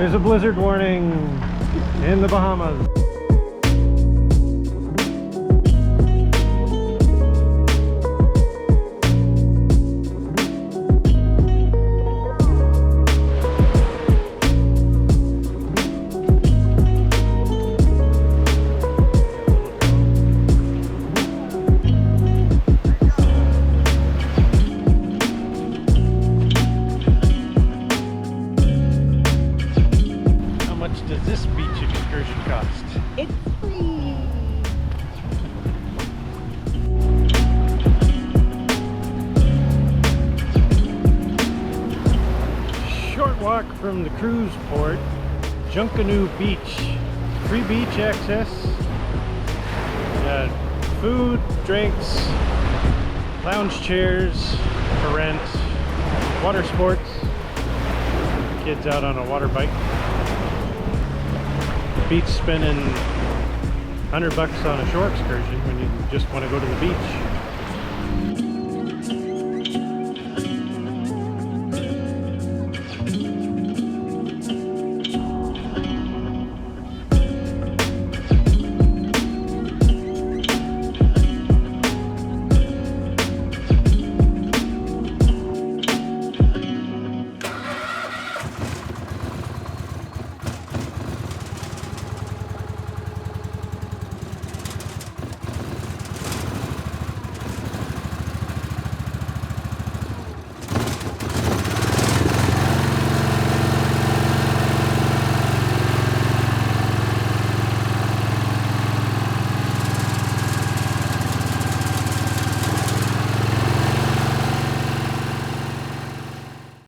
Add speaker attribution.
Speaker 1: There's a blizzard warning in the Bahamas. Does this beach excursion cost?
Speaker 2: It's free.
Speaker 1: Short walk from the cruise port, Junkanoo Beach. Free beach access. Food, drinks, lounge chairs for rent, water sports, kids out on a water bike. Beach spending $100 on a shore excursion when you just want to go to the beach.